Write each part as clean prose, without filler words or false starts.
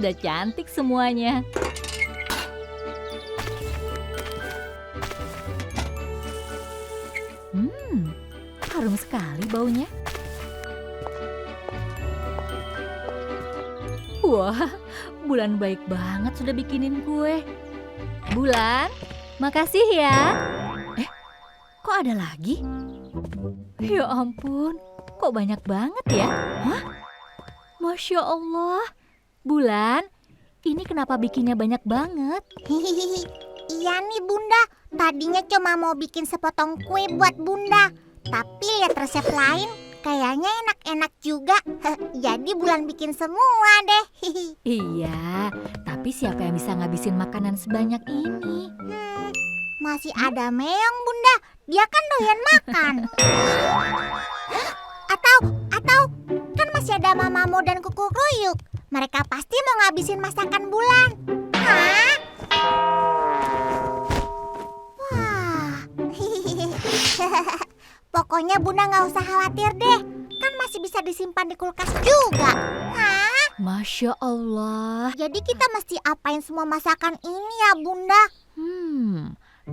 sudah cantik semuanya. Harum sekali baunya. Wah, Bulan baik banget sudah bikinin kue. Bulan, makasih ya. Kok ada lagi? Ya ampun, kok banyak banget ya? Hah? Masya Allah. Bulan, ini kenapa bikinnya banyak banget? Iya nih Bunda, tadinya cuma mau bikin sepotong kue buat Bunda. Tapi lihat resep lain, kayaknya enak-enak juga. Jadi Bulan bikin semua deh. Iya, tapi siapa yang bisa ngabisin makanan sebanyak ini? Masih ada Meong Bunda, dia kan doyan makan. Atau kan masih ada Mamamu dan Kuku Kruyuk. Mereka pasti mau ngabisin masakan Bulan. Hah? Wah. Pokoknya Bunda nggak usah khawatir deh. Kan masih bisa disimpan di kulkas juga. Hah? Masya Allah. Jadi kita mesti apain semua masakan ini ya Bunda?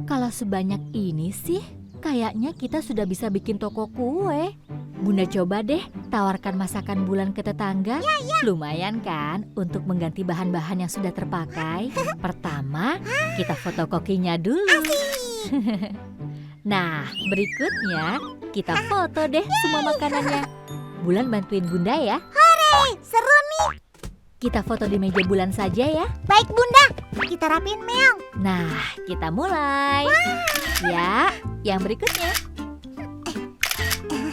Kalau sebanyak ini sih, kayaknya kita sudah bisa bikin toko kue. Bunda coba deh tawarkan masakan Bulan ke tetangga. Lumayan kan untuk mengganti bahan-bahan yang sudah terpakai. Pertama, kita fotokopinya dulu. Nah, berikutnya kita foto deh semua makanannya. Bulan bantuin Bunda ya. Hore, seru nih. Kita foto di meja Bulan saja ya. Baik Bunda, kita rapiin Meong. Nah, kita mulai. Ya, yang berikutnya.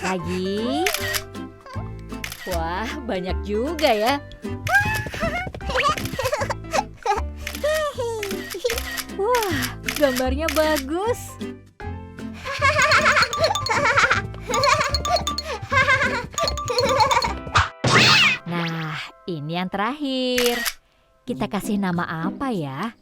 Lagi. Wah, banyak juga ya. Wah, gambarnya bagus. Nah, ini yang terakhir. Kita kasih nama apa ya?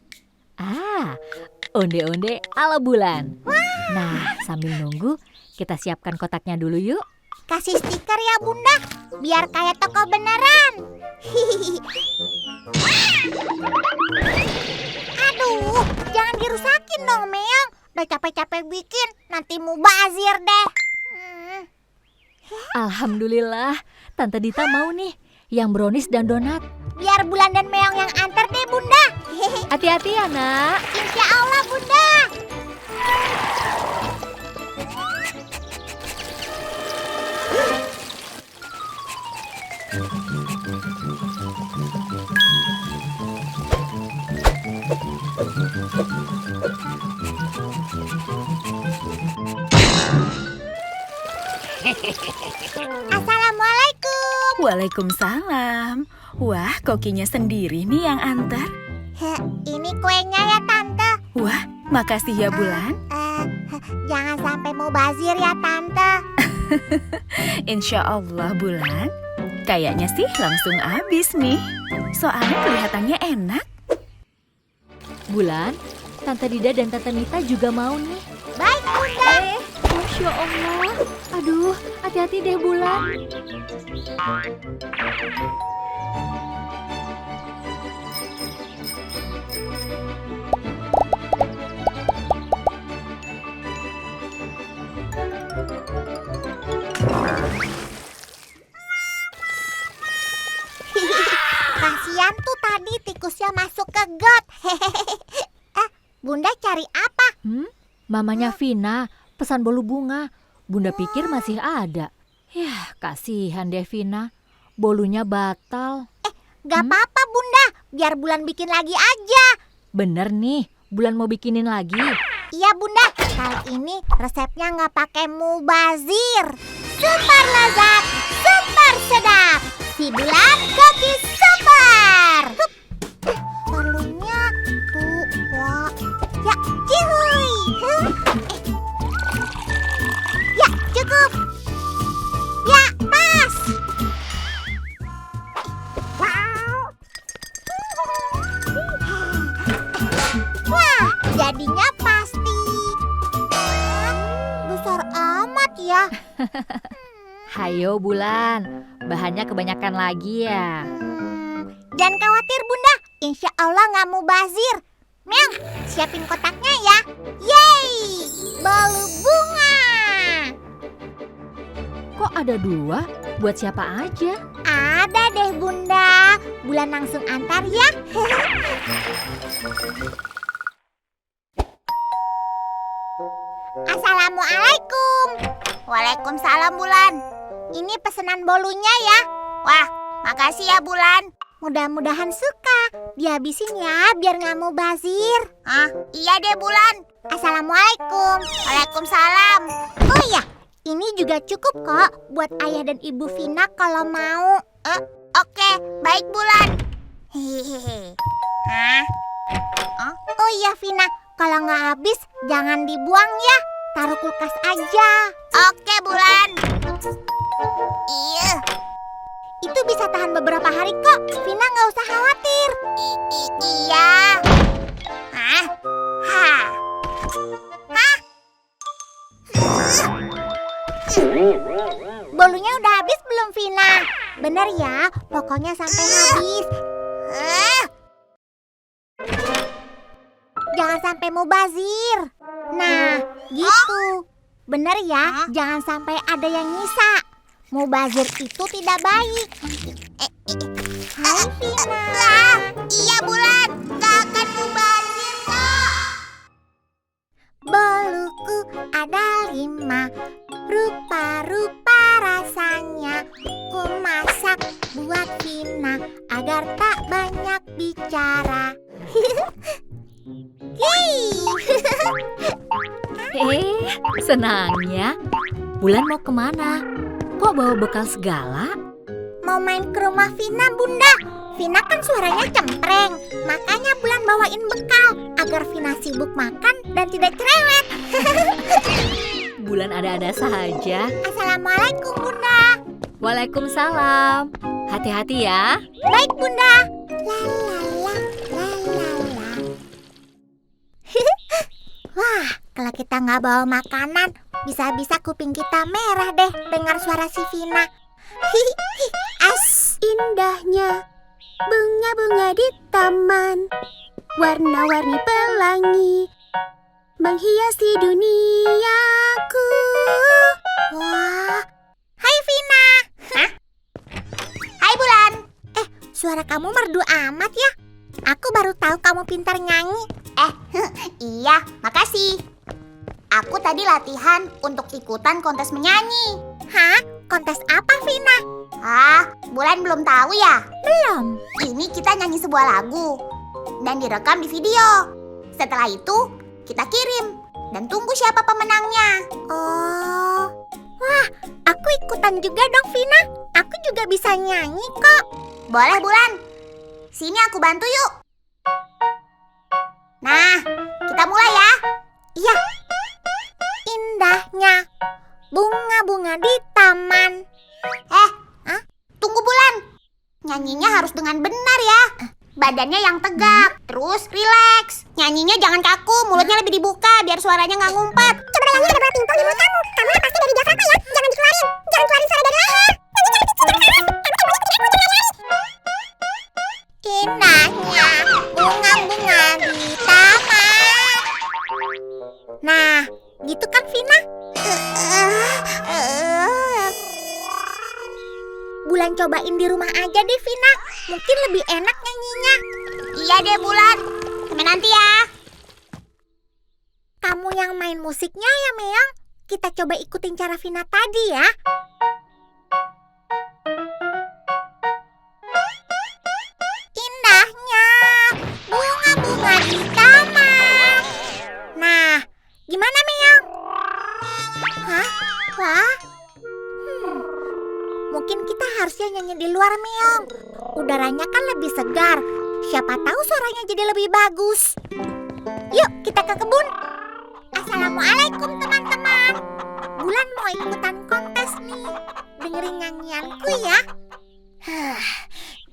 Onde-onde ala Bulan. Nah, sambil nunggu, kita siapkan kotaknya dulu yuk. Kasih stiker ya Bunda, biar kayak toko beneran. Aduh, jangan dirusakin dong Meong. Udah capek-capek bikin, nanti mubazir deh. Alhamdulillah, Tante Dita mau nih yang brownies dan donat. Biar Bulan dan Meong yang antar deh Bunda. Hati-hati ya nak. Insya Allah Bunda. Assalamualaikum. Waalaikumsalam. Wah, kokinya sendiri nih yang antar. Ini kuenya ya Tante. Wah, makasih ya Bulan. Jangan sampai mubazir ya Tante. Insya Allah Bulan. Kayaknya sih langsung habis nih. Soalnya kelihatannya enak. Bulan, Tante Dida dan Tante Nita juga mau nih. Baik Bunda. Masya Allah. Aduh, hati-hati deh Bulan. Kasian tuh tadi tikusnya masuk ke got. Bunda cari apa? Mamanya Vina pesan bolu bunga. Bunda pikir masih ada. Yah, kasihan deh Vina. Bolunya batal. Gak apa-apa Bunda, biar Bulan bikin lagi aja. Bener nih, Bulan mau bikinin lagi. Iya Bunda, kali ini resepnya nggak pakai mubazir. Super lezat, super sedap. Si Bulan cookies super. Perlunya tuh, wah, ya cihuy. Ya cukup. Ya pas. Wah, jadinya pasti. Besar amat ya. Hayo Bulan, bahannya kebanyakan lagi ya. Jangan khawatir Bunda, insya Allah nggak mubazir. Meong, siapin kotaknya ya. Yeay, bolu bunga. Kok ada 2? Buat siapa aja? Ada deh Bunda, Bulan langsung antar ya. Assalamualaikum. Waalaikumsalam Bulan. Ini pesanan bolunya ya. Wah, makasih ya Bulan. Mudah-mudahan suka. Dihabisin ya biar nggak mubazir. Ah, iya deh Bulan. Assalamualaikum. Waalaikumsalam. Oh iya, ini juga cukup kok buat ayah dan ibu Vina kalau mau. Oke, baik Bulan. Hehehe. Hah? Oh iya Vina, kalau nggak habis jangan dibuang ya. Taruh kulkas aja. Oke Bulan. Iya. Itu bisa tahan beberapa hari kok. Vina nggak usah khawatir. Iya. Hah? Hah? Hah? Bolunya udah habis belum Vina? Bener ya, pokoknya sampai habis. Jangan sampai mubazir. Nah, gitu. Bener ya, jangan sampai ada yang nyisa. Mubazir itu tidak baik. Hai Vina. Iya Bulan, gak akan mubazir kok. Boluku ada 5, rupa-rupa rasanya. Ku masak buat Vina agar tak banyak bicara. Senangnya. Bulan mau kemana? Kok bawa bekal segala? Mau main ke rumah Vina Bunda. Vina kan suaranya cempreng, makanya Bulan bawain bekal agar Vina sibuk makan dan tidak cerewet. Bulan ada-ada saja. Assalamualaikum Bunda. Waalaikumsalam. Hati-hati ya. Baik Bunda. La la la la la la. Wah, kalau kita nggak bawa makanan, bisa-bisa kuping kita merah deh dengar suara si Vina. As indahnya bunga-bunga di taman, warna-warni pelangi menghiasi duniaku. Wah, hai Vina. Hah? Hai Bulan. Suara kamu merdu amat ya. Aku baru tahu kamu pintar nyanyi. Iya, makasih. Aku tadi latihan untuk ikutan kontes menyanyi. Hah? Kontes apa, Vina? Bulan belum tahu ya? Belum. Ini kita nyanyi sebuah lagu dan direkam di video. Setelah itu, kita kirim dan tunggu siapa pemenangnya. Oh. Wah, aku ikutan juga dong, Vina. Aku juga bisa nyanyi kok. Boleh, Bulan. Sini aku bantu yuk. Nah, kita mulai ya. Iya. Indahnya bunga-bunga di taman. Tunggu Bulan. Nyanyinya harus dengan benar ya. Badannya yang tegak, terus rileks. Nyanyinya jangan kaku, mulutnya lebih dibuka biar suaranya nggak ngumpet. Coba bayangin ada bola pingpong di mulut kamu. Kamu pasti dari Jakarta ya. Jangan dikeluarin. Jangan keluarin suara dari leher. Indahnya bunga-bunga di taman. Nah, gitu kan Vina? Bulan cobain di rumah aja deh Vina. Mungkin lebih enak nyanyinya. Iya deh Bulan. Sampai nanti ya. Kamu yang main musiknya ya Meong. Kita coba ikutin cara Vina tadi ya. Indahnya bunga-bunga di taman. Nah, gimana Meong? Hah? Wah? Mungkin kita harusnya nyanyi di luar Meong. Udaranya kan lebih segar. Siapa tahu suaranya jadi lebih bagus. Yuk kita ke kebun. Assalamualaikum teman-teman. Bulan mau ikutan kontes nih. Dengerin nyanyianku ya.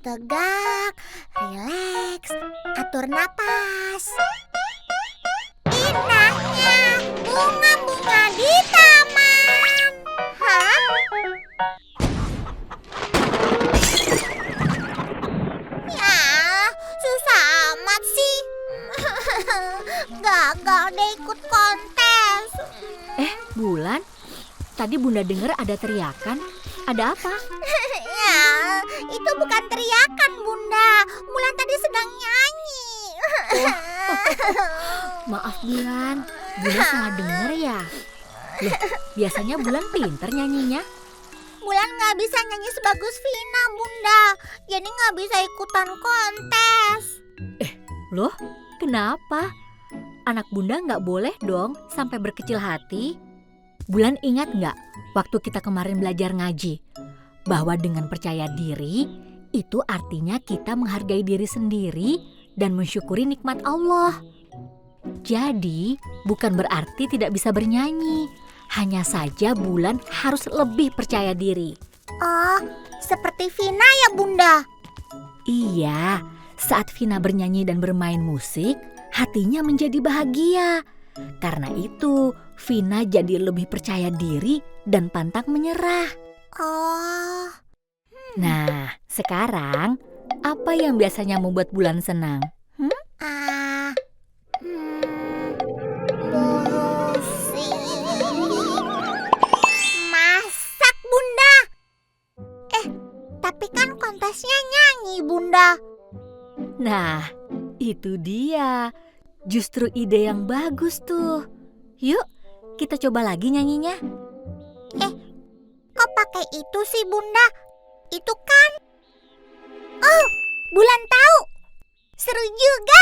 Tegak, rileks, atur napas. Indahnya bunga-bunga di taman. Hah? Ya, amat sih. Gagal deh ikut kontes. Bulan, tadi Bunda dengar ada teriakan. Ada apa? Ya, itu bukan teriakan, Bunda. Bulan tadi sedang nyanyi. Maaf Bulan, Bunda salah dengar ya. Loh, biasanya Bulan pinter nyanyinya. Bulan nggak bisa nyanyi sebagus Vina, Bunda. Jadi nggak bisa ikutan kontes. Loh, kenapa? Anak Bunda nggak boleh dong sampai berkecil hati. Bulan ingat nggak waktu kita kemarin belajar ngaji? Bahwa dengan percaya diri, itu artinya kita menghargai diri sendiri dan mensyukuri nikmat Allah. Jadi, bukan berarti tidak bisa bernyanyi. Hanya saja Bulan harus lebih percaya diri. Oh, seperti Vina ya, Bunda? Iya, saat Vina bernyanyi dan bermain musik, hatinya menjadi bahagia. Karena itu, Vina jadi lebih percaya diri dan pantang menyerah. Oh, Nah, sekarang apa yang biasanya membuat Bulan senang? ah, musik. Masak, Bunda. Tapi kan kontesnya nyanyi, Bunda. Nah, itu dia. Justru ide yang bagus tuh. Yuk, kita coba lagi nyanyinya. Kok pakai itu sih, Bunda? Itu kan... Oh, Bulan tahu. Seru juga.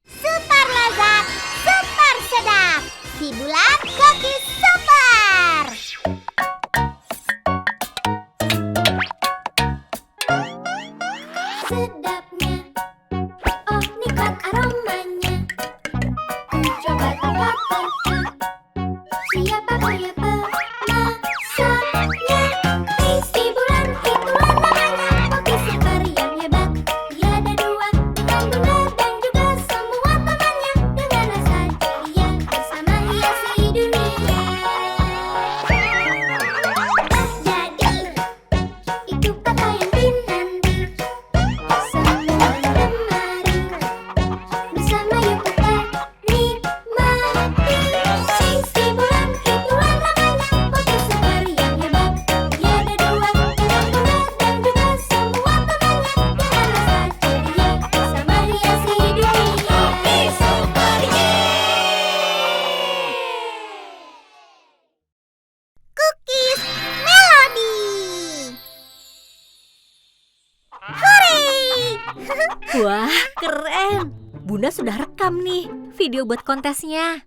Super lezat, super sedap. Si Bulan koki super. Sedapnya, oh nikmat aromanya. Ku coba tangkap-tangkap, siapa kaya pemasaknya? Si Bulan itulah namanya, koki super yang hebat. Dia ada dua, dengan Bunda dan juga semua temannya. Dengan rasa ceria, bersama hiasi dunia. Jadi, itu kata yang dinanti. Semua kemari, bersama yuk kita nikmati. Si Bulan itulah namanya, koki super yang hebat. Dia ada dua, dengan Bunda dan juga semua temannya. Dengan rasa ceria, bersama hiasi dunia. Cookies Melody. Hore! Wah, keren. Bunda sudah rekam nih video buat kontesnya.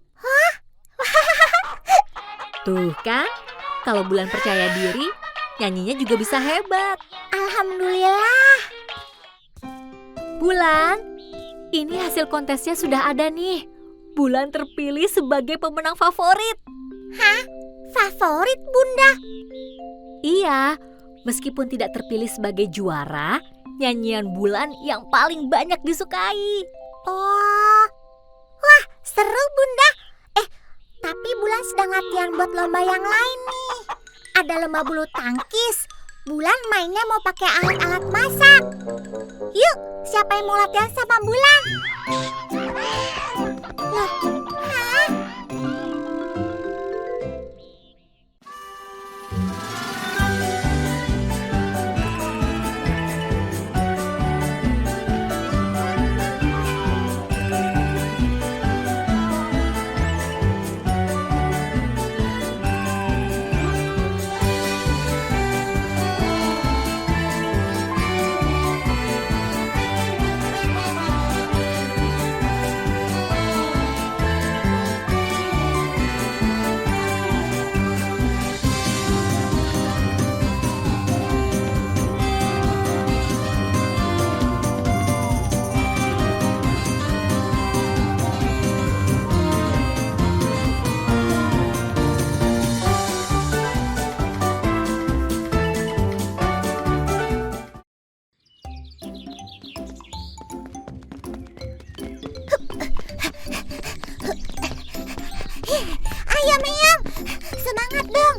Tuh kan, kalau Bulan percaya diri, nyanyinya juga bisa hebat. Alhamdulillah. Bulan, ini hasil kontesnya sudah ada nih. Bulan terpilih sebagai pemenang favorit. Favorit, Bunda. Iya, meskipun tidak terpilih sebagai juara, nyanyian Bulan yang paling banyak disukai. Oh, wah seru, Bunda. Tapi Bulan sedang latihan buat lomba yang lain nih. Ada lomba bulu tangkis. Bulan mainnya mau pakai alat-alat masak. Yuk, siapa yang mau latihan sama Bulan? Loh, hah? Ayo Meyang, semangat dong.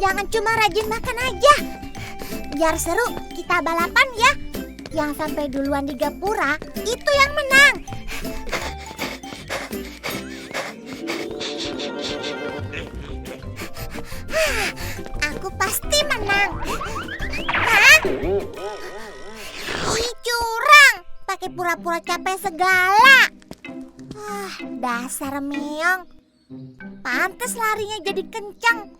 Jangan cuma rajin makan aja. Biar seru, kita balapan ya. Yang sampai duluan di gapura itu yang menang. Aku pasti menang. Hah? Ih, curang. Pakai pura-pura capek segala. Dasar Meong. Pantes larinya jadi kencang.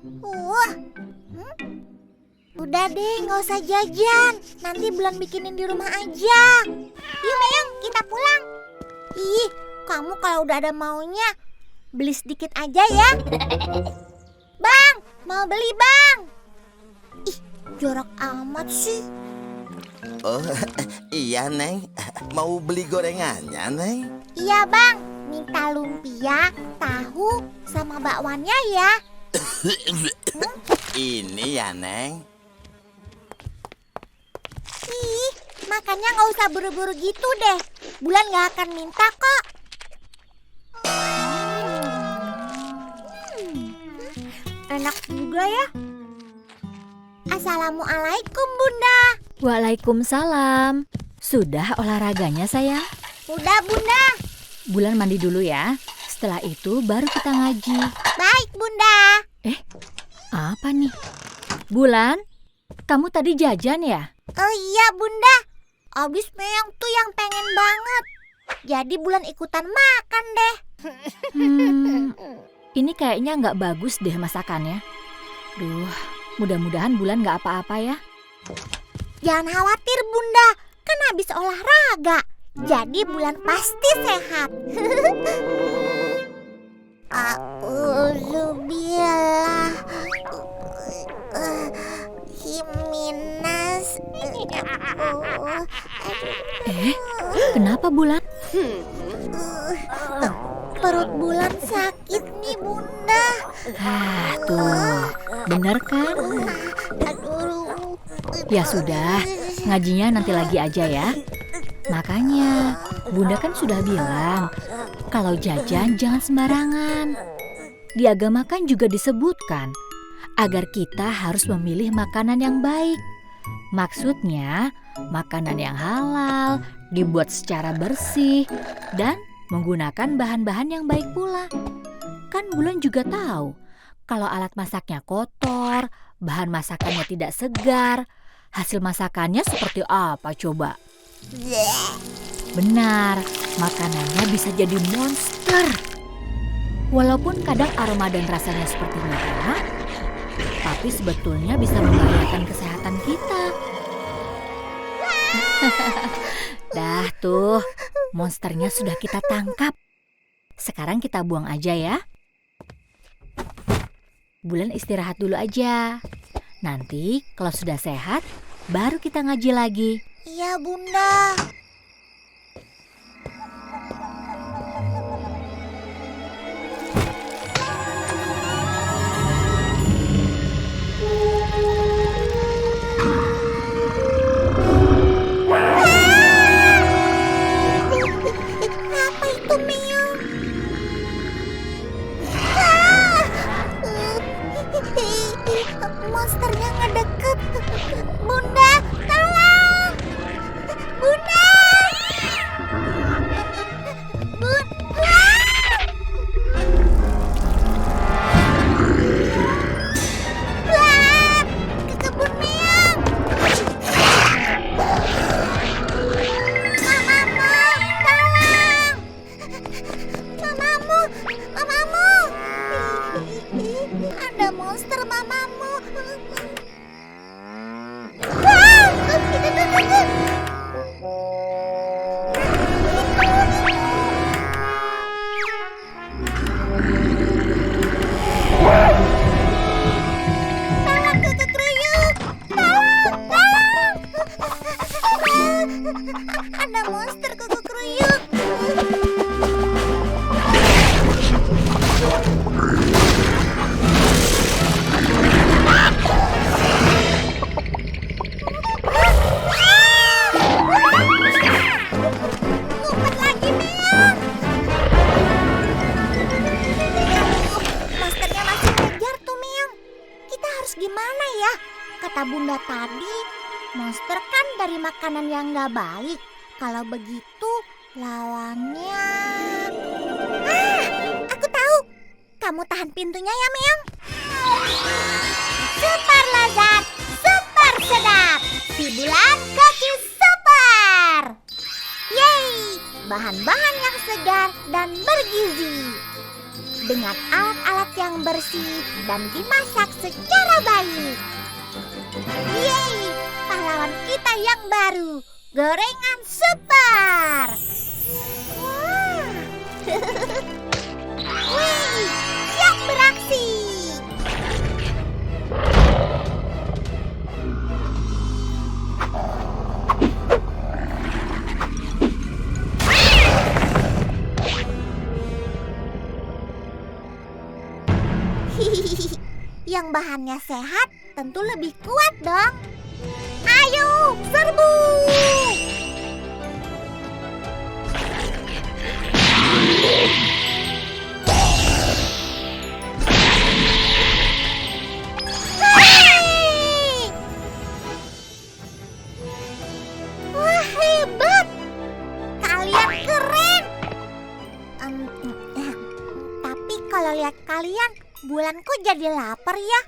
Udah deh, nggak usah jajan. Nanti Bulan bikinin di rumah aja. Yuk Meong, kita pulang. Ih, kamu kalau udah ada maunya, beli sedikit aja ya. Bang, mau beli bang. Ih, jorok amat sih. Oh, iya, Neng. Mau beli gorengannya, Neng? Iya bang, minta lumpia, tahu, sama bakwannya ya. Ini ya, Neng. Ih, makannya nggak usah buru-buru gitu deh. Bulan nggak akan minta kok. Enak juga ya. Assalamualaikum Bunda. Waalaikumsalam. Sudah olahraganya sayang? Udah Bunda. Bulan mandi dulu ya. Setelah itu baru kita ngaji. Baik Bunda. Apa nih? Bulan, kamu tadi jajan ya? Oh iya Bunda. Abis Meong tuh yang pengen banget. Jadi Bulan ikutan makan deh. Ini kayaknya nggak bagus deh masakannya. Duh, mudah-mudahan Bulan nggak apa-apa ya. Jangan khawatir Bunda, kan habis olahraga. Jadi Bulan pasti sehat. Auzubillah. Himinas. Kenapa Bulan? Perut Bulan sakit nih Bunda. Tuh, bener kan? Aduh. Ya sudah, ngajinya nanti lagi aja ya. Makanya, Bunda kan sudah bilang, kalau jajan jangan sembarangan. Di agama kan juga disebutkan, agar kita harus memilih makanan yang baik. Maksudnya, makanan yang halal, dibuat secara bersih, dan menggunakan bahan-bahan yang baik pula. Kan Bulan juga tahu, kalau alat masaknya kotor, bahan masakannya tidak segar, hasil masakannya seperti apa coba? Benar, makanannya bisa jadi monster. Walaupun kadang aroma dan rasanya seperti enak, tapi sebetulnya bisa membahayakan kesehatan kita. Dah tuh, monsternya sudah kita tangkap. Sekarang kita buang aja ya. Bulan istirahat dulu aja. Nanti kalau sudah sehat, baru kita ngaji lagi. Iya Bunda. Apa itu Meong? Monsternya ngedeket. Bunda, tolong! Bunda! Bunda! Bulan! Ke kebun Meong! Mamamu, tolong! Mamamu! Ada monster mamamu. Tolong Kakak Kruyuk, tolong. Ada monster Kakak Kruyuk. Ngumpet lagi Meong. Monsternya masih ngejar tuh Meong. Kita harus gimana ya? Kata Bunda tadi, monster kan dari makanan yang nggak baik. Kalau begitu, lawannya... Aku tahu. Kamu tahan pintunya ya, Meong. Super lezat, super sedap. Si Bulan Koki Super. Yeay, bahan-bahan yang segar dan bergizi. Dengan alat-alat yang bersih dan dimasak secara baik. Yeay, pahlawan kita yang baru, gorengan super. Wah. Wih, siap beraksi. Yang bahannya sehat tentu lebih kuat dong. Ayo, serbu! Hei! Wah, hebat! Kalian keren! Tapi kalau lihat kalian, Bulan kok jadi lapar ya?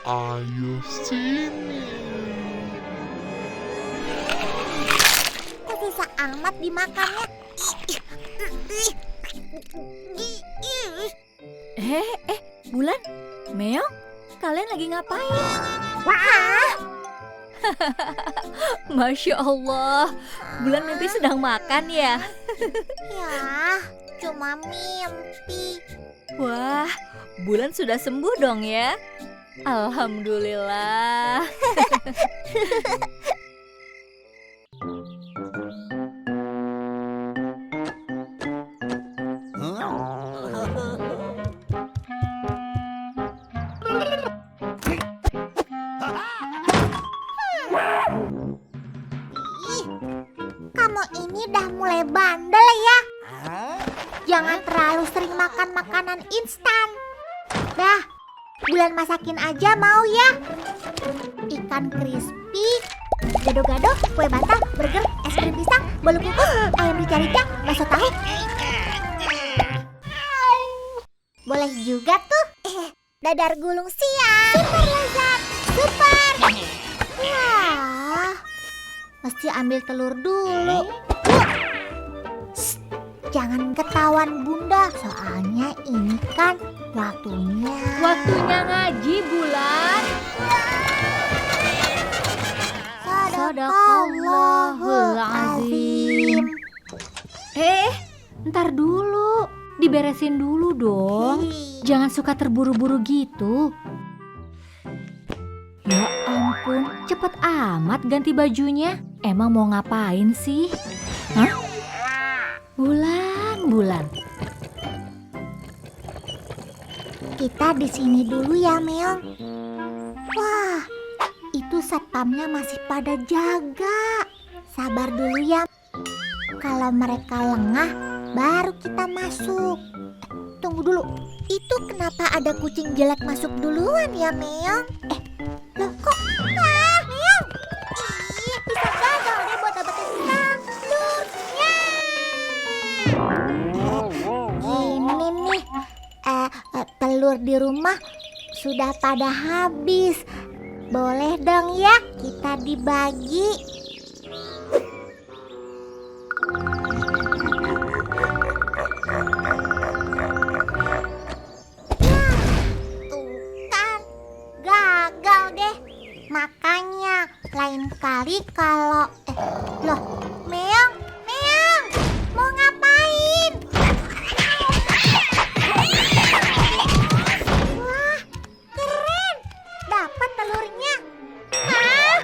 Ayo sini. Kok susah amat dimakannya? Bulan, Meong, kalian lagi ngapain? Wah, Masya Allah, Bulan mimpi sedang makan ya? ya cuma mimpi. Wah, Bulan sudah sembuh dong ya? Alhamdulillah. Ih, kamu ini dah mulai bandel ya. Jangan terlalu sering makan makanan instan. Dah, Bulan masakin aja mau ya. Ikan crispy, gado-gado, kue batang, burger, es krim pisang, bolu kukus, ayam rica-rica, bakso tahu. Boleh juga tuh. Dadar gulung siang. Super lezat, super. Wah, mesti ambil telur dulu. Shh, jangan ketahuan Bunda, soalnya ini kan waktunya. Waktunya ngaji, Bulan. Sadaqallahul azim. Ntar dulu, diberesin dulu dong. Jangan suka terburu-buru gitu. Ya ampun, cepet amat ganti bajunya. Emang mau ngapain sih? Hah? Bulan. Kita di sini dulu ya, Meong. Wah, itu satpamnya masih pada jaga. Sabar dulu ya. Kalau mereka lengah, baru kita masuk. Tunggu dulu. Itu kenapa ada kucing jelek masuk duluan ya, Meong? Loh kok? Meong! Ih, bisa gagal deh buat dapetin telurnya. Ini nih, telur di rumah sudah pada habis. Boleh dong ya kita dibagi. Gagal deh. Makanya lain kali kalau loh, Meong, mau ngapain? Wah, keren. Dapat telurnya. Hah?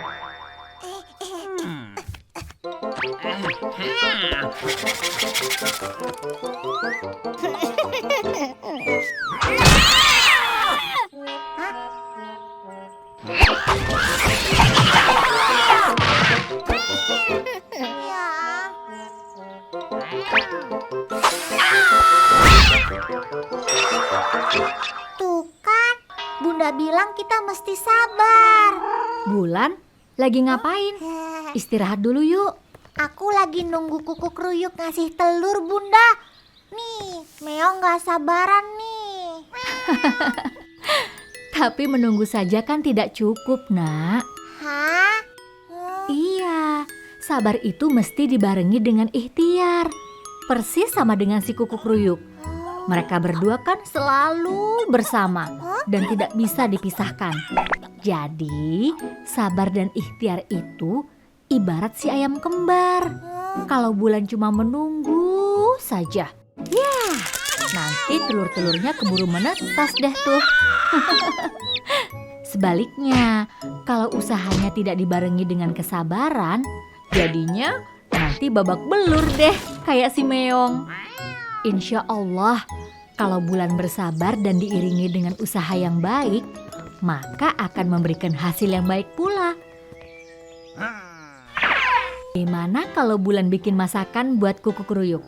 Tuh kan, Bunda bilang kita mesti sabar. Bulan, lagi ngapain? Istirahat dulu yuk. Aku lagi nunggu kuku kruyuk ngasih telur, Bunda. Nih, Meong gak sabaran nih. Tapi menunggu saja kan tidak cukup, Nak. Hah? Iya, sabar itu mesti dibarengi dengan ikhtiar. Persis sama dengan si kuku kruyuk. Mereka berdua kan selalu bersama dan tidak bisa dipisahkan. Jadi, sabar dan ikhtiar itu ibarat si ayam kembar. Kalau Bulan cuma menunggu saja, ya nanti telur-telurnya keburu menetas deh tuh. Sebaliknya, kalau usahanya tidak dibarengi dengan kesabaran, jadinya nanti babak belur deh kayak si Meong. Insya Allah, kalau Bulan bersabar dan diiringi dengan usaha yang baik, maka akan memberikan hasil yang baik pula. Gimana kalau Bulan bikin masakan buat kuku kruyuk?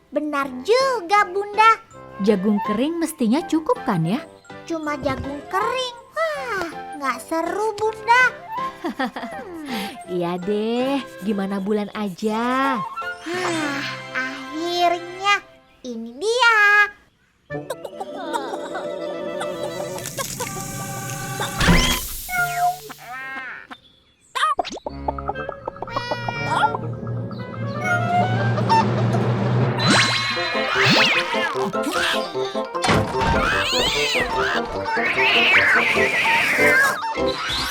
Benar juga, Bunda. Jagung kering mestinya cukup kan ya? Cuma jagung kering. Wah, gak seru, Bunda. Iya deh, gimana Bulan aja? Akhirnya, ini dia.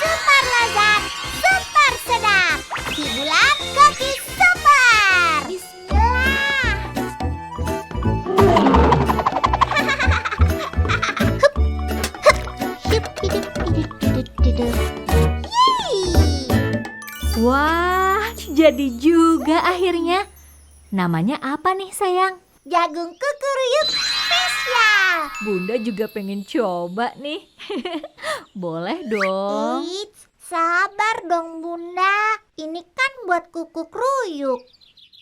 Super lezat, super sedap. Si Bulan Koki Super. Bismillah. Wah, jadi juga akhirnya. Namanya apa nih sayang? Jagung kukuruyuk spesial. Bunda juga pengen coba nih. Boleh dong. Eits, sabar dong Bunda. Ini kan buat kuku kruyuk.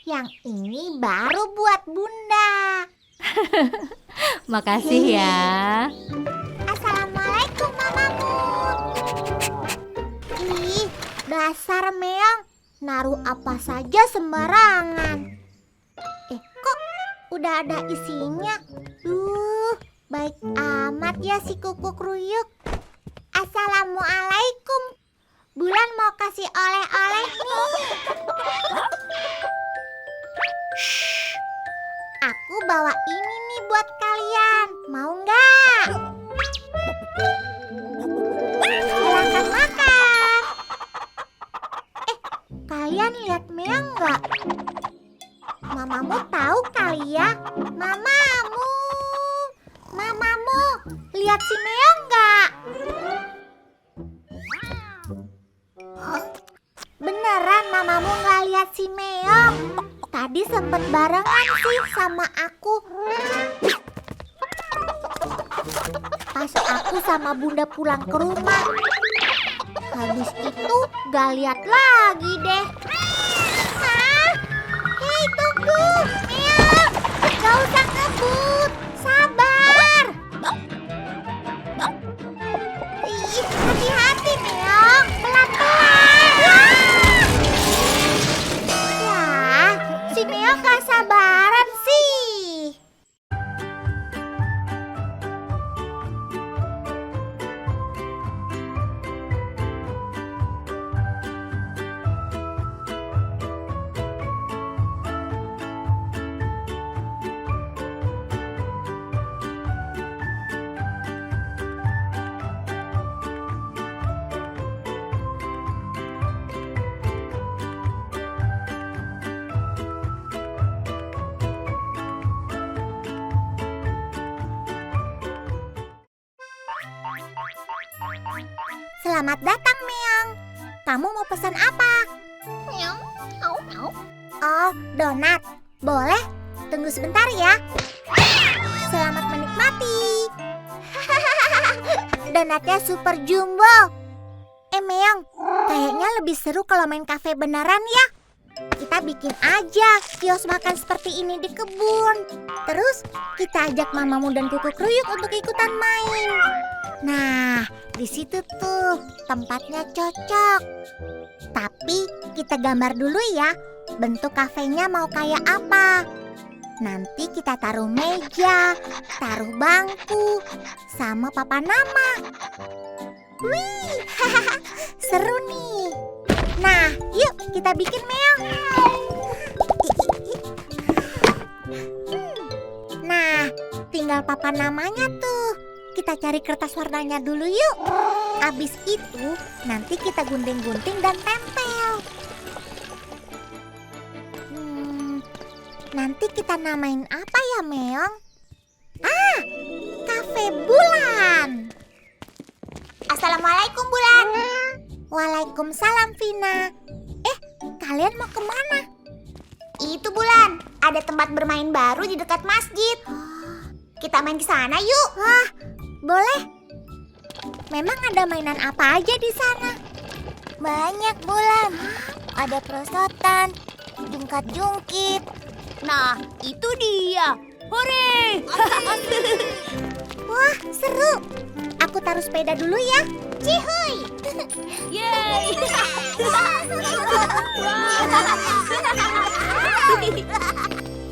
Yang ini baru buat Bunda. Makasih ya. Assalamualaikum mamamu. Ih, dasar Meong. Naruh apa saja sembarangan. Kok udah ada isinya? Baik amat ya si kuku kruyuk. Assalamualaikum. Bulan mau kasih oleh-oleh nih. Shh. Aku bawa ini nih buat kalian. Mau nggak? Silahkan makan. Kalian lihat Meong nggak? Mamamu tahu kali ya? Mamamu, lihat si Meong nggak? Beneran mamamu nggak lihat si Meong? Tadi sempet barengan sih sama aku. Pas aku sama Bunda pulang ke rumah. Habis itu gak lihat lagi deh. Hei tunggu, Meong, gak usah ngebut, sabar. Ih, hati-hati Meong, pelan-pelan. Ya, si Meong gak sabaran sih. Selamat datang, Meong. Kamu mau pesan apa? Meong, Oh, donat. Boleh? Tunggu sebentar ya. Selamat menikmati. Donatnya super jumbo. Meong, kayaknya lebih seru kalau main kafe beneran ya. kita bikin aja kios makan seperti ini di kebun. Terus kita ajak mamamu dan kuku kruyuk untuk ikutan main. Nah, di situ tuh tempatnya cocok. Tapi kita gambar dulu ya, bentuk kafenya mau kayak apa. Nanti kita taruh meja, taruh bangku, sama papan nama. Wih, seru nih. Nah, yuk kita bikin meong. Nah, tinggal papan namanya tuh. Kita cari kertas warnanya dulu yuk. Abis itu, nanti kita gunting-gunting dan tempel. Nanti kita namain apa ya, Meong? Ah, Kafe Bulan. Assalamualaikum, Bulan. Waalaikumsalam, Vina. Kalian mau kemana? Itu, Bulan. Ada tempat bermain baru di dekat masjid. Kita main di sana yuk. Wah, boleh. Memang ada mainan apa aja di sana? Banyak, Bulan. Ada perosotan, jungkat-jungkit. Nah, itu dia. Hore! Wah, seru. Aku taruh sepeda dulu ya. Cihuy! Yeay!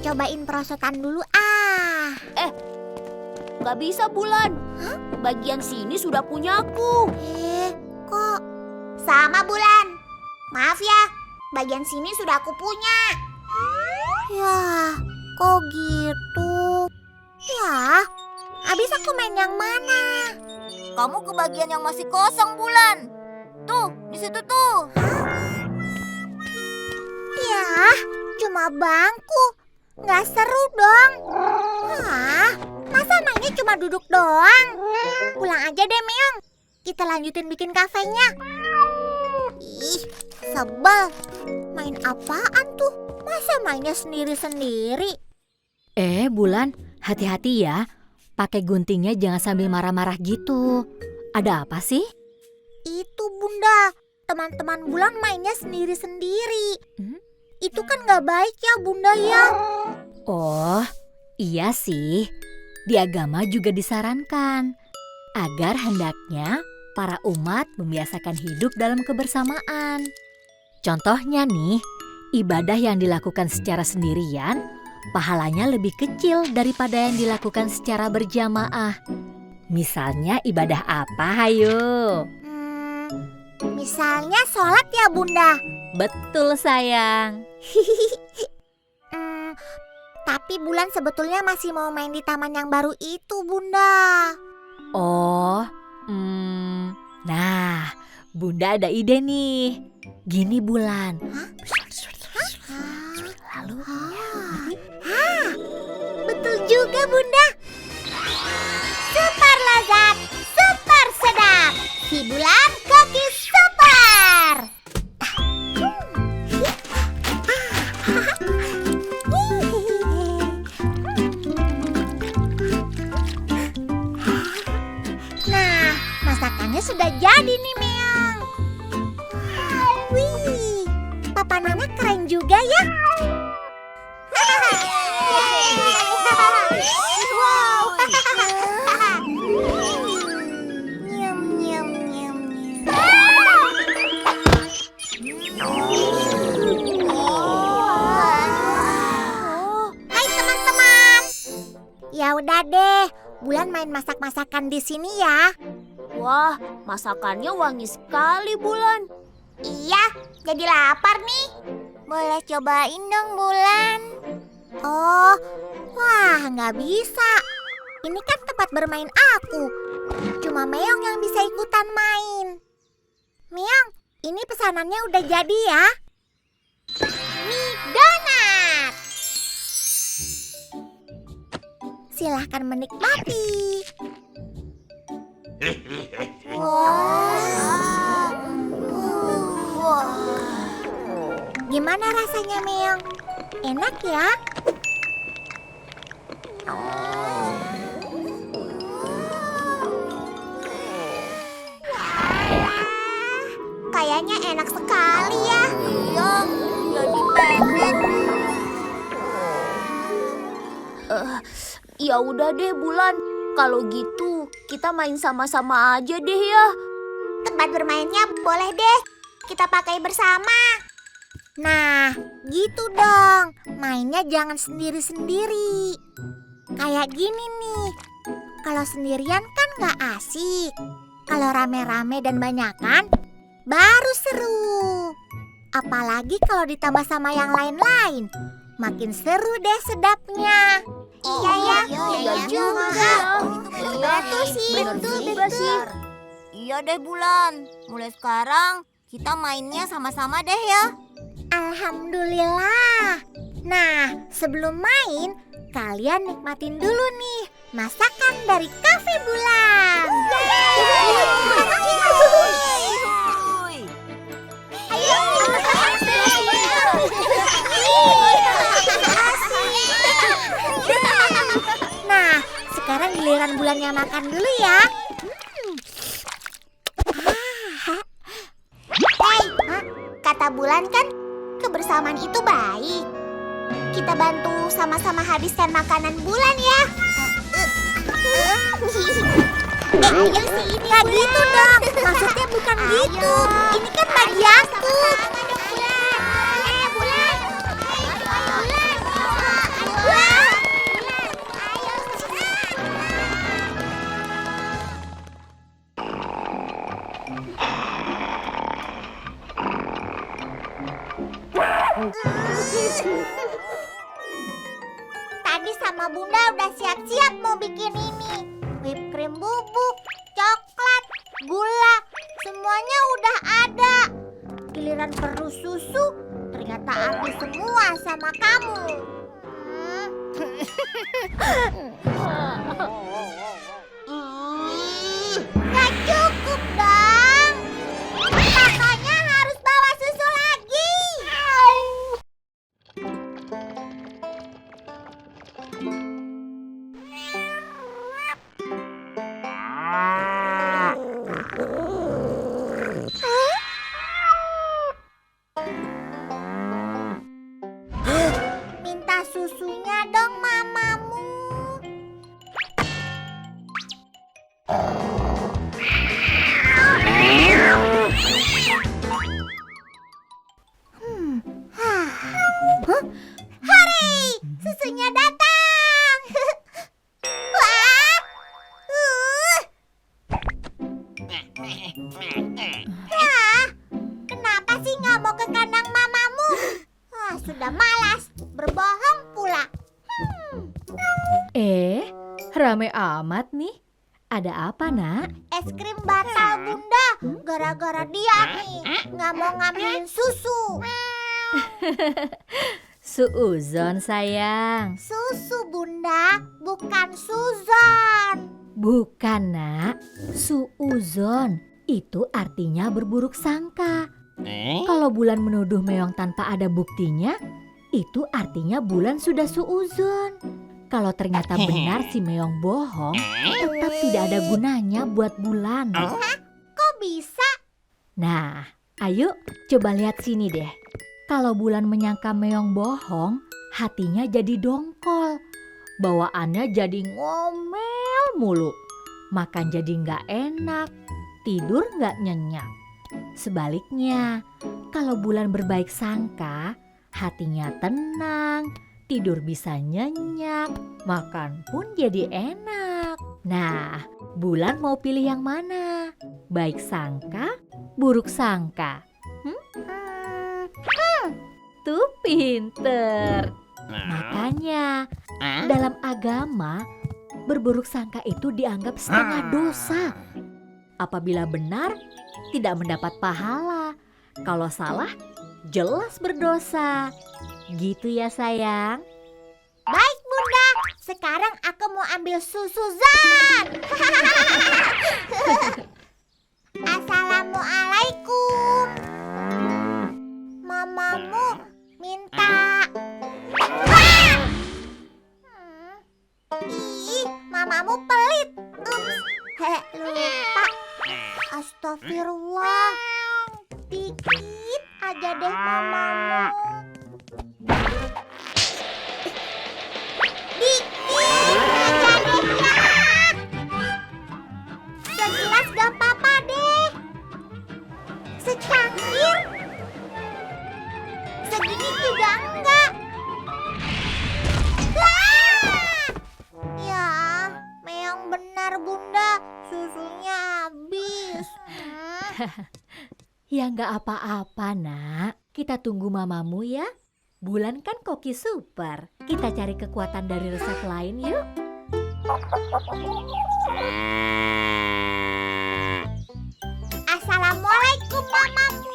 Cobain perosotan dulu ah. Gak bisa, Bulan. Bagian sini sudah punyaku. Kok? Sama, Bulan. Maaf ya, bagian sini sudah aku punya. Ya, kok gitu? Ya, habis aku main yang mana? Kamu ke bagian yang masih kosong, Bulan. Tuh, di situ tuh. Ya, cuma bangku. Nggak seru dong. Masa mainnya cuma duduk doang? Pulang aja deh, Meong. Kita lanjutin bikin kafenya. Ih, sebel. Main apaan tuh? Masa mainnya sendiri-sendiri? Bulan, hati-hati ya. Pakai guntingnya jangan sambil marah-marah gitu. Ada apa sih? Itu, Bunda. Teman-teman Bulan mainnya sendiri-sendiri. Itu kan gak baik ya, Bunda ya. Oh, iya sih. Di agama juga disarankan agar hendaknya para umat membiasakan hidup dalam kebersamaan. Contohnya nih, ibadah yang dilakukan secara sendirian, pahalanya lebih kecil daripada yang dilakukan secara berjamaah. Misalnya ibadah apa, hayo? Misalnya sholat ya, Bunda. Betul, sayang. Tapi Bulan sebetulnya masih mau main di taman yang baru itu, Bunda. Oh, nah, Bunda ada ide nih. Gini, Bulan. Lalu, Betul juga, Bunda. Super lezat, super sedap. Si Bulan Cookies Super. Nah, masakannya sudah jadi nih, Meong. Wih, Papa Nana keren juga ya. Wow. Nyam, nyam, nyam, nyam. Hai teman-teman. Ya udah deh, Bulan main masak-masakan di sini ya. Wah, masakannya wangi sekali, Bulan. Iya, jadi lapar nih. Boleh cobain dong, Bulan. Oh, wah nggak bisa. Ini kan tempat bermain aku. Cuma Meong yang bisa ikutan main. Meong, ini pesanannya udah jadi ya. Mie donat. Silahkan menikmati. Gimana rasanya, Meong? Enak ya? Kayaknya enak sekali ya. Iya, jadi pendek. Ya udah deh Bulan, kalau gitu kita main sama-sama aja deh ya. Tempat bermainnya boleh deh kita pakai bersama. Nah, gitu dong. Mainnya jangan sendiri-sendiri. Kayak gini nih. Kalau sendirian kan gak asik. Kalau rame-rame dan banyakan, baru seru. Apalagi kalau ditambah sama yang lain-lain. Makin seru deh sedapnya. Iya ya, iya juga. Betul sih, betul. Iya deh Bulan, mulai sekarang kita mainnya sama-sama deh ya. Alhamdulillah. Nah, sebelum main, kalian nikmatin dulu nih masakan dari Cafe Bulan. Nah, sekarang giliran Bulannya makan dulu ya. Kata Bulan kan kebersamaan itu baik. Kita bantu sama-sama habiskan makanan Bulan ya. Ayo sini. Gak gitu dong. Maksudnya bukan gitu. Ini kan bagi aku. Tadi sama Bunda udah siap-siap mau bikin ini. Whipped cream bubuk, coklat, gula, semuanya udah ada. Giliran perlu susu, ternyata habis semua sama kamu. Gak cukup dong. Makanya harus bawa susu lagi. Minta susunya dong mamamu. Hore, susunya datang. Wah. Wah, kenapa sih nggak mau ke kandang mamamu? Wah, sudah malas, berbohong pula. Rame amat nih. Ada apa, Nak? Es krim batal Bunda, gara-gara dia nih nggak mau ngambilin susu. Suuzon sayang. Susu Bunda, bukan Suzon. Bukan, Nak. Suuzon. Itu artinya berburuk sangka. Kalau Bulan menuduh Meong tanpa ada buktinya, itu artinya Bulan sudah suuzon. Kalau ternyata benar si Meong bohong, tetap tidak ada gunanya buat Bulan. Kok bisa? Nah, ayo coba lihat sini deh. Kalau Bulan menyangka Meong bohong, hatinya jadi dongkol. Bawaannya jadi ngomel mulu. Makan jadi nggak enak, tidur nggak nyenyak. Sebaliknya, kalau Bulan berbaik sangka, hatinya tenang, tidur bisa nyenyak, makan pun jadi enak. Nah, Bulan mau pilih yang mana? Baik sangka, buruk sangka? Tuh pinter. Makanya, dalam agama, berburuk sangka itu dianggap setengah dosa. Apabila benar, tidak mendapat pahala. Kalau salah, jelas berdosa. Gitu ya sayang. Baik Bunda, sekarang aku mau ambil susu Zan. Assalamualaikum. Mamamu minta. Ih, mamamu pelit. Lupa. Astagfirullah. Dikit aja deh mamamu. Ya nggak apa-apa, Nak. Kita tunggu mamamu ya. Bulan kan koki super. Kita cari kekuatan dari resep lain yuk. Assalamualaikum mamamu.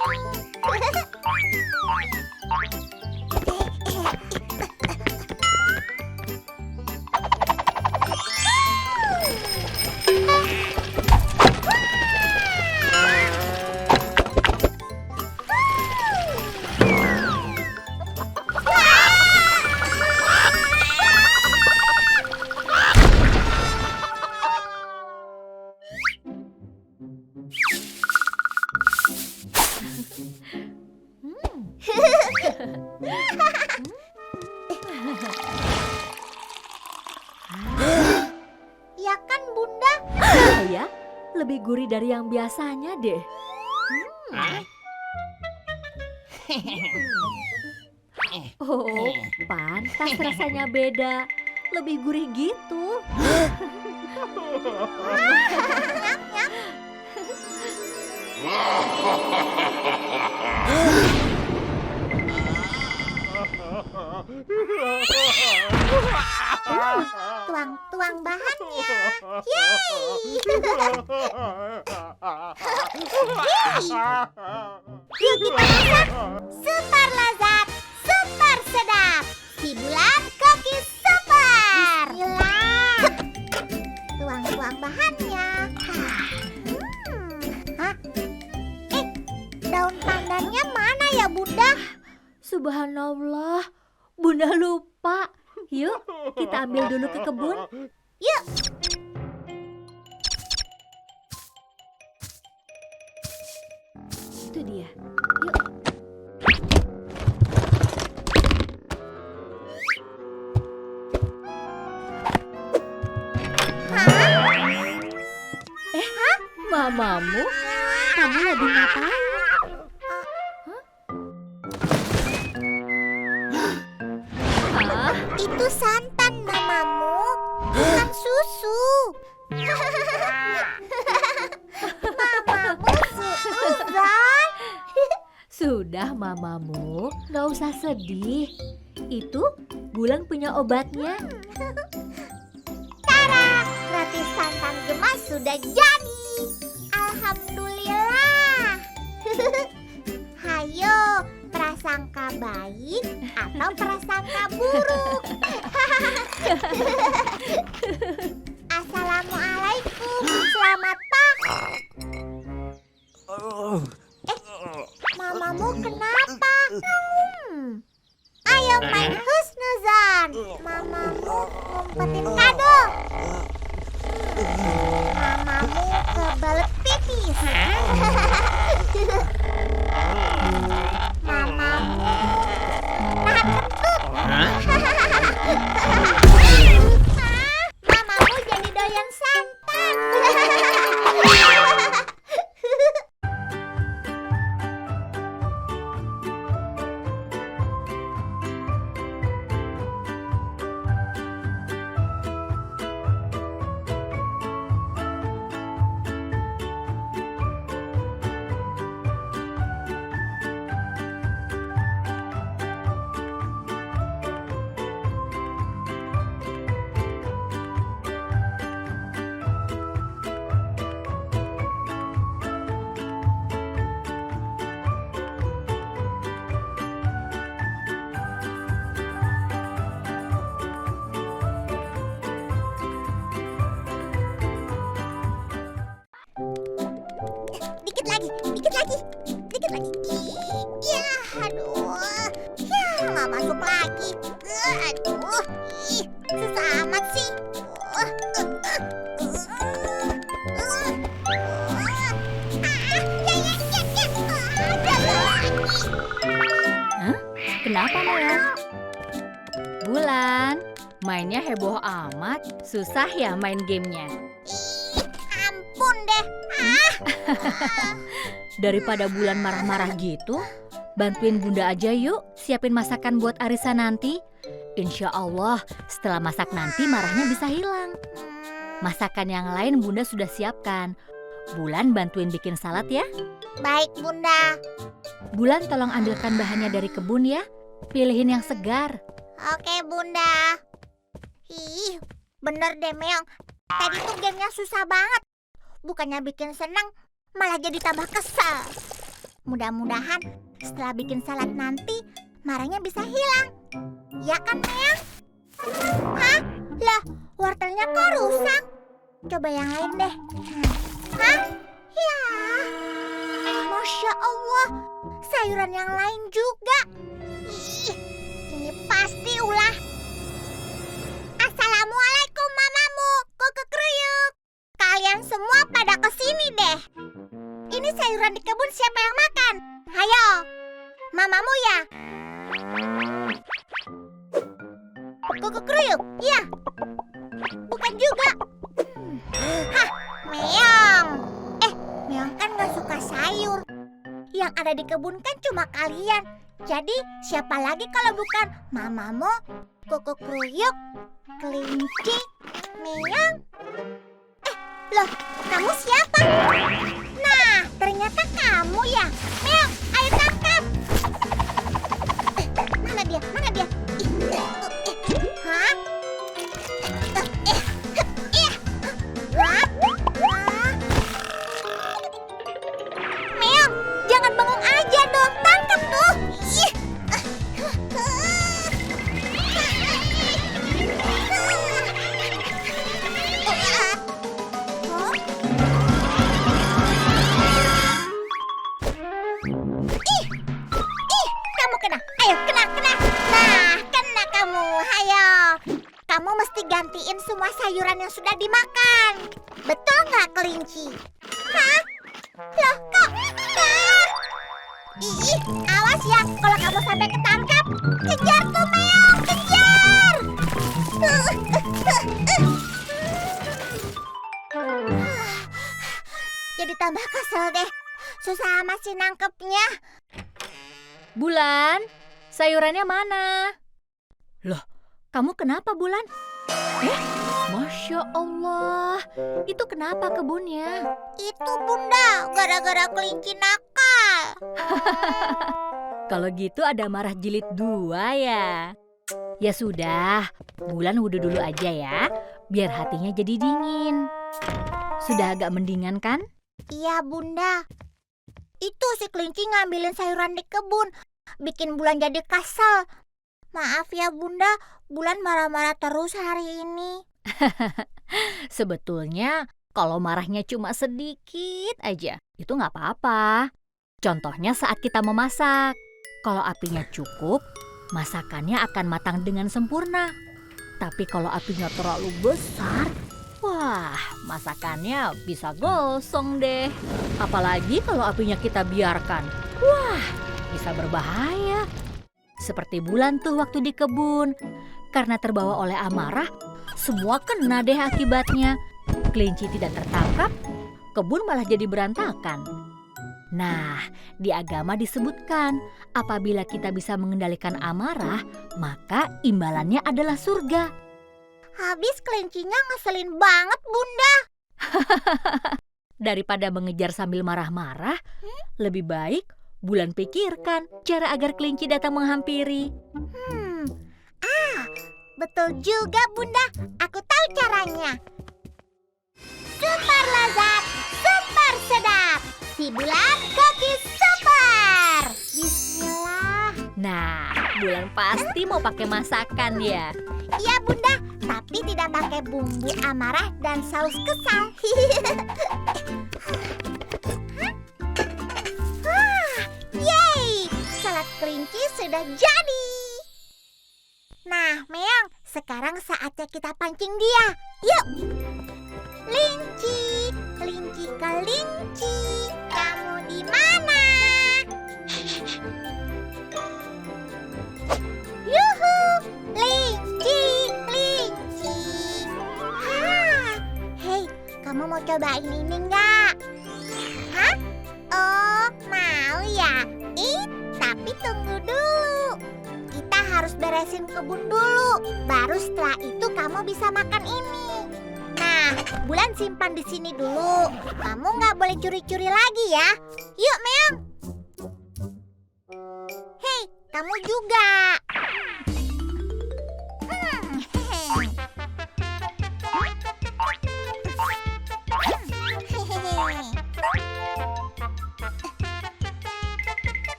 Ya kan Bunda? Ya, lebih gurih dari yang biasanya deh. Oh, pantas rasanya beda. Lebih gurih gitu. Tuang-tuang bahannya. Yeay. Yuk kita masak. Super lezat, super sedap. Si Bulan Koki Super. Bismillah. Tuang-tuang bahannya. Hah? Daun pandannya mana ya Bunda? Subhanallah, Bunda lupa. Yuk, kita ambil dulu ke kebun. Yuk. Itu dia. Yuk. Mamamu? Kamu lagi ngapain? Hah? Itu santan mamamu, bukan susu. Mamamu suuzon. Sudah mamamu, gak usah sedih. Itu Bulan punya obatnya. Tara, roti santan gemas sudah jadi. Alhamdulillah. Hayo, prasangka baik atau prasangka buruk? Assalamualaikum, selamat pagi. Mamamu kenapa? Ayo main husnuzon. Mamamu ngumpetin kado. Mamamu kebelet pipis. Mamamu nahan kentut. Mamamu jadi doyan santan. Dikit lagi, dikit lagi, dikit lagi. Ya, aduh. Ya, nggak masuk lagi. Aduh, susah amat sih. Kenapa Maya? Bulan, mainnya heboh amat. Susah ya main gamenya. Ampun deh. Daripada Bulan marah-marah gitu, bantuin Bunda aja yuk siapin masakan buat Arisa nanti. Insya Allah setelah masak nanti marahnya bisa hilang. Masakan yang lain Bunda sudah siapkan. Bulan bantuin bikin salad ya. Baik, Bunda. Bulan tolong ambilkan bahannya dari kebun ya. Pilihin yang segar. Oke, Bunda. Ih, bener deh, Meong. Tadi tuh gamenya susah banget. Bukannya bikin senang, malah jadi tambah kesal. Mudah-mudahan setelah bikin salad nanti, marahnya bisa hilang. Ya kan, Meong? Hah? Lah, wortelnya kok rusak? Coba yang lain deh. Hah? Ya. Masya Allah, sayuran yang lain juga. Ih, ini pasti ulah. Assalamualaikum mamamu, Kuku Kruyuk. Kalian semua pada kesini deh. Ini sayuran di kebun siapa yang makan? Hayo, mamamu ya? Kuku Kruyuk, iya. Bukan juga. Hah, Meong. Meong kan gak suka sayur. Yang ada di kebun kan cuma kalian. Jadi siapa lagi kalau bukan mamamu, Kuku Kruyuk, Kelinci, Meong? Loh, kamu siapa? Nah, ternyata kamu ya. Meong, ayo tangkap. Mana dia? Mana dia? Hah? Meong, jangan bengong aja dong. Tangkap tuh. Kamu kena. Ayo, kena. Nah, kena kamu. Ayo. Kamu mesti gantiin semua sayuran yang sudah dimakan. Betul nggak, Kelinci? Hah? Loh, kok? Ih, awas ya kalau kamu sampai ketangkap. Kejar tuh, Meong, kejar! Jadi tambah kesel deh. Susah amat sih nangkepnya. Bulan, sayurannya mana? Loh, kamu kenapa Bulan? Masya Allah, itu kenapa kebunnya? Itu Bunda, gara-gara Kelinci nakal. Kalau gitu ada marah jilid 2 ya? Ya sudah, Bulan wudhu dulu aja ya, biar hatinya jadi dingin. Sudah agak mendingan kan? Iya Bunda. Itu si Kelinci ngambilin sayuran di kebun, bikin Bulan jadi kesel. Maaf ya Bunda, Bulan marah-marah terus hari ini. Sebetulnya kalau marahnya cuma sedikit aja, itu nggak apa-apa. Contohnya saat kita memasak. Kalau apinya cukup, masakannya akan matang dengan sempurna. Tapi kalau apinya terlalu besar, wah, masakannya bisa gosong deh. Apalagi kalau apinya kita biarkan. Wah, bisa berbahaya. Seperti Bulan tuh waktu di kebun. Karena terbawa oleh amarah, semua kena deh akibatnya. Kelinci tidak tertangkap, kebun malah jadi berantakan. Nah, di agama disebutkan, apabila kita bisa mengendalikan amarah, maka imbalannya adalah surga. Habis Kelincinya ngeselin banget Bunda. Daripada mengejar sambil marah-marah, lebih baik Bulan pikirkan cara agar kelinci datang menghampiri. Betul juga Bunda, aku tahu caranya. Super lezat, super sedap, si Bulan Cookies Super. Bismillah. Nah, Bulan pasti mau pakai masakan ya. Iya Bunda, tapi tidak pakai bumbu amarah dan saus kesal. Yeay, salad kelinci sudah jadi. Nah, Meong, sekarang saatnya kita pancing dia. Yuk. Kelinci, kelinci, kelinci, kamu di mana? Yuhu, kelinci, kelinci. Hei, kamu mau cobain ini enggak? Hah? Oh, mau ya? Tapi tunggu dulu. Kita harus beresin kebun dulu. Baru setelah itu kamu bisa makan ini. Nah, Nah, Bulan simpan di sini dulu. Kamu nggak boleh curi-curi lagi ya. Yuk, Meong. Hei, kamu juga.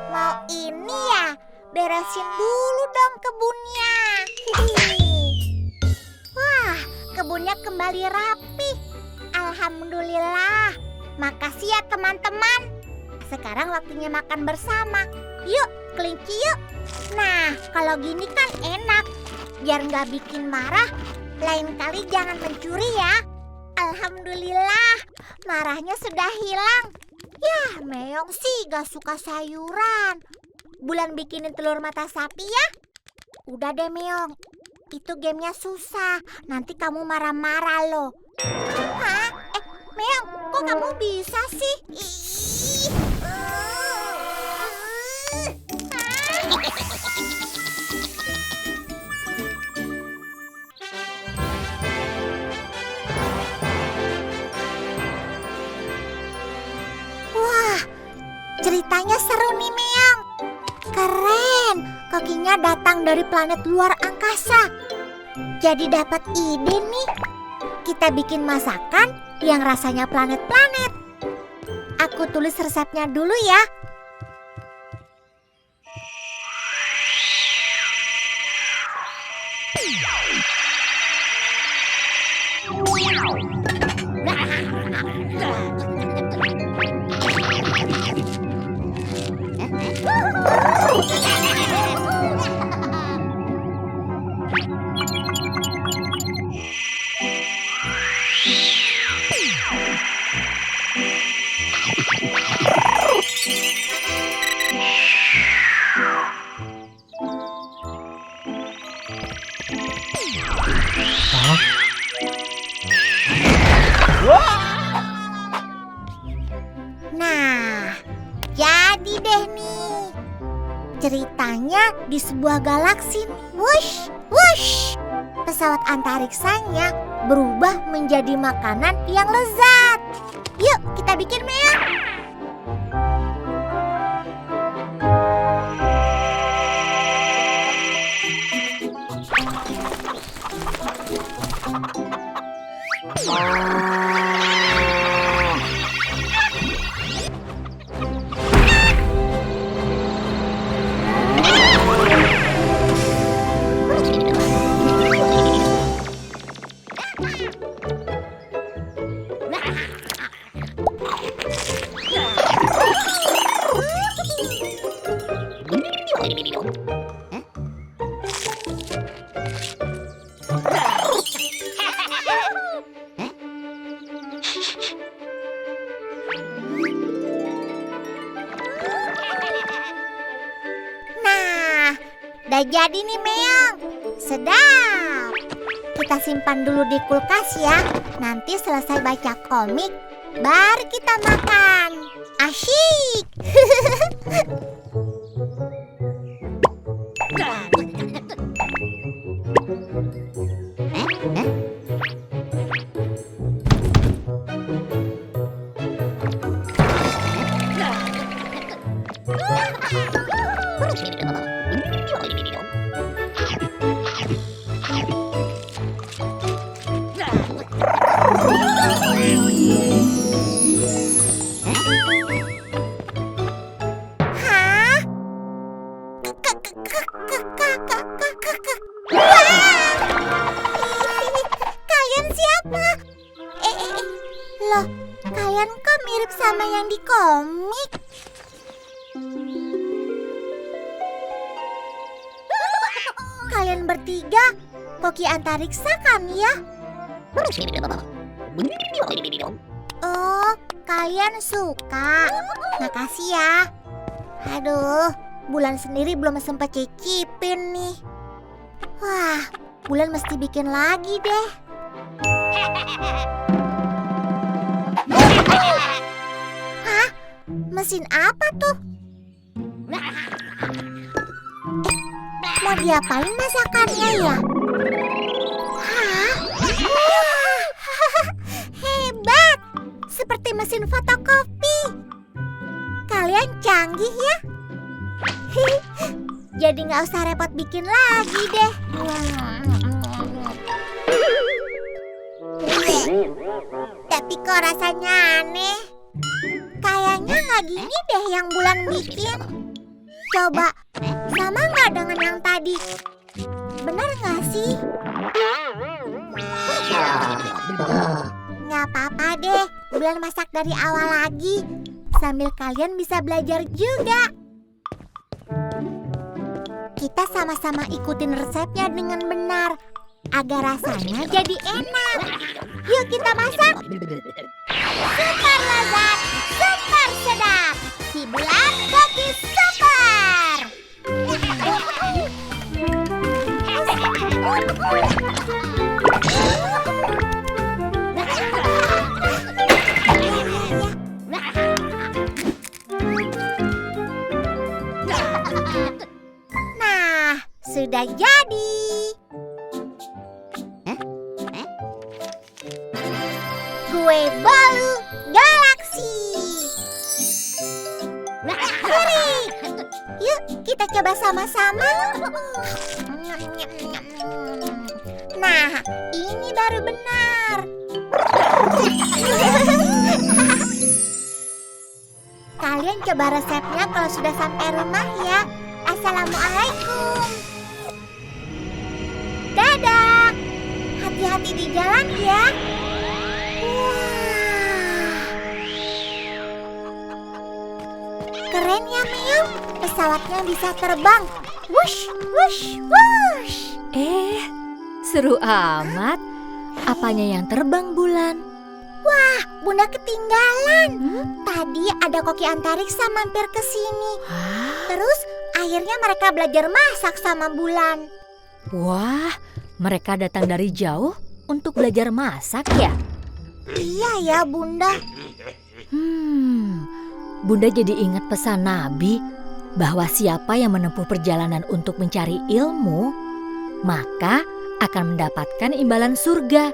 Mau ini ya? Beresin dulu dong kebunnya. Wah, kebunnya kembali rapi. Alhamdulillah. Makasih ya teman-teman. Sekarang waktunya makan bersama. Yuk, kelinci yuk. Nah, kalau gini kan enak. Biar nggak bikin marah, lain kali jangan mencuri ya. Alhamdulillah, marahnya sudah hilang. Yah, Meong sih gak suka sayuran. Bulan bikinin telur mata sapi ya. Udah deh Meong, itu gamenya susah. Nanti kamu marah-marah loh. Hah? Meong, kok kamu bisa sih? Wah, ceritanya seru nih Meong. Keren, kokinya datang dari planet luar angkasa. Jadi dapat ide nih. Kita bikin masakan yang rasanya planet-planet. Aku tulis resepnya dulu ya. Nah, jadi deh nih. Ceritanya di sebuah galaksi. Wush, wush. Pesawat antariksanya berubah menjadi makanan yang lezat. Yuk, kita bikin Meong. Nah, udah jadi nih Meong. Sedap. Kita simpan dulu di kulkas ya. Nanti selesai baca komik, baru kita makan. Asyik. Hah? Kalian siapa? Loh, kalian kok mirip sama yang di komik? Kalian bertiga koki antariksa kan ya? Oh, kalian suka. Makasih ya. Aduh, Bulan sendiri belum sempat cicipin nih. Wah, Bulan mesti bikin lagi deh. Hah? Mesin apa tuh? Mau diapain masakannya ya? Hah? Wah, hebat! Seperti mesin fotokopi. Kalian canggih ya? Jadi nggak usah repot bikin lagi deh. Tapi kok rasanya aneh? Kayaknya nggak gini deh yang Bulan bikin. Coba, sama nggak dengan yang tadi? Benar nggak sih? Nggak apa-apa deh, Bulan masak dari awal lagi. Sambil kalian bisa belajar juga. Kita sama-sama ikutin resepnya dengan benar, agar rasanya jadi enak. Yuk kita masak. Super lezat, super sedap. Si Bulan Koki Super. Nah, sudah jadi. Kue bolu galaksi. Hore! Yuk kita coba sama-sama. Nah, ini baru benar. Kalian coba resepnya kalau sudah sampai rumah ya. Assalamualaikum. Dadah. Hati-hati di jalan ya. Wah. Keren ya, Meong. Pesawatnya bisa terbang. Wush, wush, wush. Seru amat. Apanya yang terbang, Bulan? Wah, Bunda ketinggalan. Tadi ada koki antariksa mampir ke sini. Terus akhirnya mereka belajar masak sama Bulan. Wah, mereka datang dari jauh untuk belajar masak ya? Iya ya, Bunda. Bunda jadi ingat pesan Nabi bahwa siapa yang menempuh perjalanan untuk mencari ilmu, maka akan mendapatkan imbalan surga.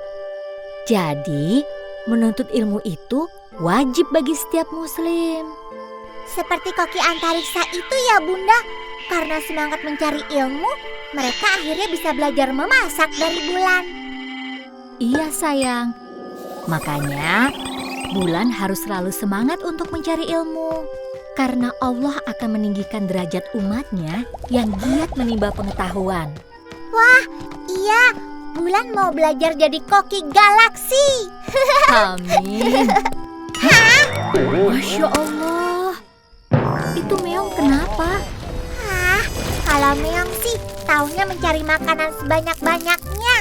Jadi, menuntut ilmu itu wajib bagi setiap muslim. Seperti koki antariksa itu ya, Bunda. Karena semangat mencari ilmu, mereka akhirnya bisa belajar memasak dari Bulan. Iya sayang, makanya Bulan harus selalu semangat untuk mencari ilmu. Karena Allah akan meninggikan derajat umatnya yang giat menimba pengetahuan. Wah, iya. Bulan mau belajar jadi koki galaksi. Amin. Masya Allah. Itu Meong kenapa? Kalau Meong sih taunya mencari makanan sebanyak-banyaknya.